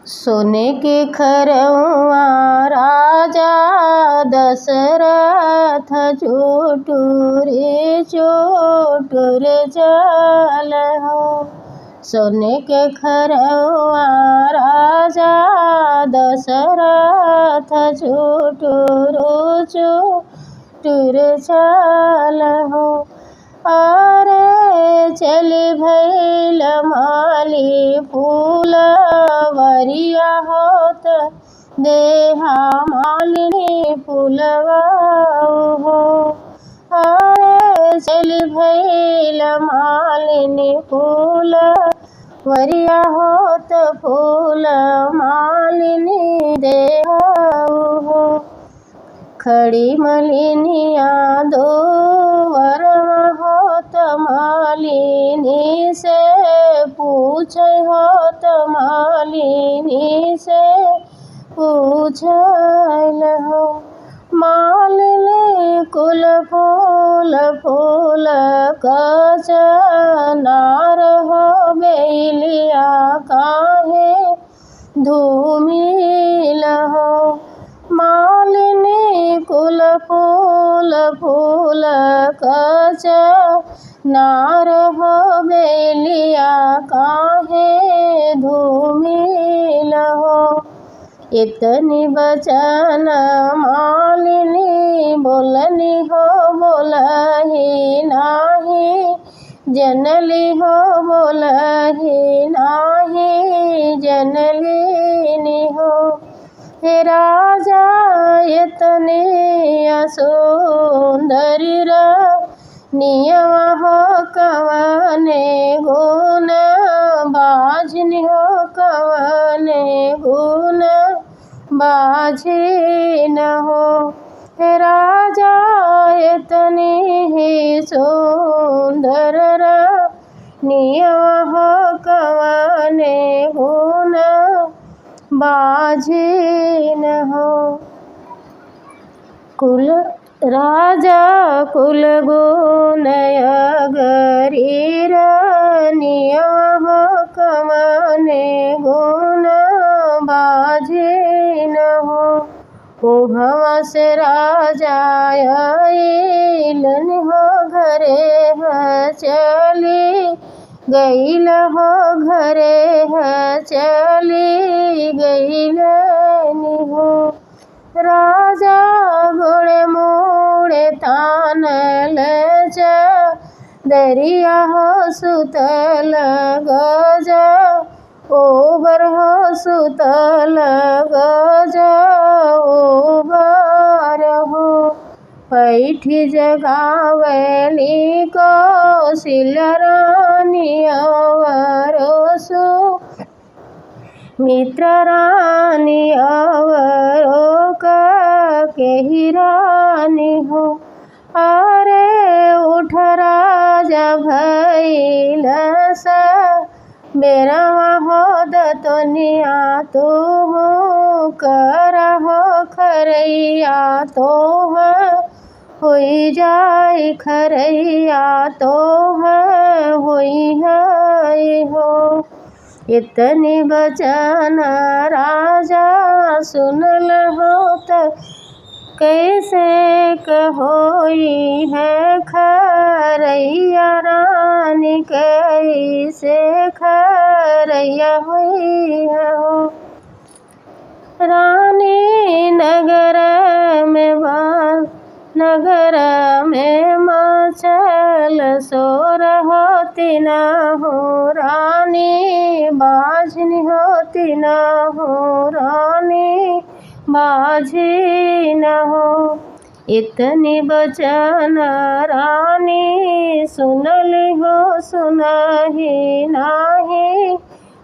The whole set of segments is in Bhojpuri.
सोने के खरवा राजा दशरथ चोटुरे चोटुर जल हो। सोने के खरवा राजा दशरथ चोटुरो चोटुर जल हो। अरे चल भैल माली फूल वरिया होत देहा मालिनी फूलवा हो। अरे चल भैल मालिनी फूल वरिया होत फूल मालिनी देहा हो। खड़ी मलिनिया दो वरवा होत मालिनी से पूछ होत मालिनी से पूछल हो। मालिनी कुल फूल फूल कच नार हो बेलिया काहे धूमिल हो। मालिनी कुल फूल फूल कच नार हो बेलिया काहे धूमिल हो। इतनी बचन मालिनी बोलनी हो बोलही नाही जनली हो बोलही नाही जनली हो। हे राजा इतने सुंदर नियम हो कवने गुण बाझनी हो कवने गुण बाझी न हो। हे राजा इतने ही सुंदर नियम हो कवने गुण बाझी न हो। कुल राजा कुल गुण गरीर नियम हो कवने गुण बाझी न हो। उहवा से राजा आइलन हो घरे है चली गईल हो घरे है चली गईल हो। राजा गोड़े मोड़े तान लज दरिया हो सुतल गज ओबर हो सुतल गज ओबर हो। पैठी जगावली कौशल्या रानी अवरोसु मित्र रानी अवरो केही रानी हो। अरे उठ राजा भैल सा बेरवा हो दतनिया तो हो करा हो खरैया तो होई जाय खरैया तो होई है हो। इतनी बचन राजा सुनल हो त कैसे कहोई है खरैया रानी कैसे खरैया होई है हो। रानी नगर में मचल शोर होती न हो। रानी बाझनी होती न हो रानी बाझी न हो। इतनी बचन रानी सुनली हो सुनही नाही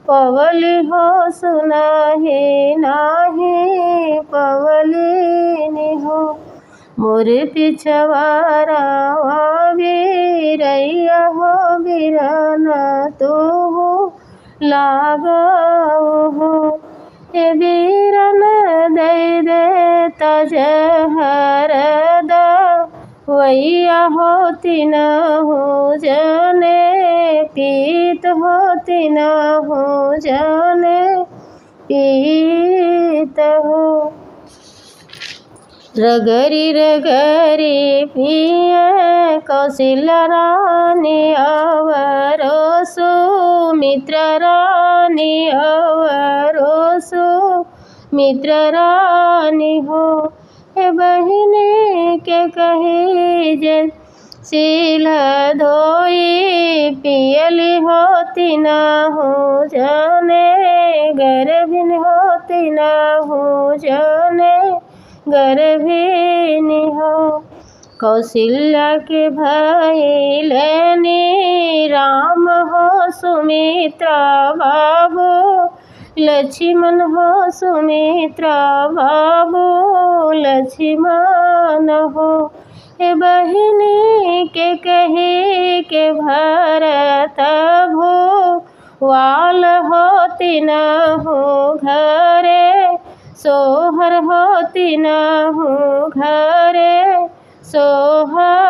पवली हो सुनही नाही पवली हो। मोर पिछवारा वीरैया हो वीरन तो हो लागो हो। ए वीरन दे दे तजहर वैया होती न हो जाने पीत होती न हो जाने पीत हो। रगरी रगरी पिए कौशल्या रानी अवरो सुमित्र रानी अवरो सुमित्र रानी हो। हे बहिनी के कही जे सील धोई पियली होती न हो जाने गर्भिन होती न हो जाने गर्भिणी हो। कौशल्या के भाई लेनी राम हो सुमित्रा बाबू लक्ष्मण हो सुमित्रा बाबू लक्ष्मण हो। हे बहिनी के कही के भरत भूवाल होती न हो घरे सोहर होती न हो घरे सोहर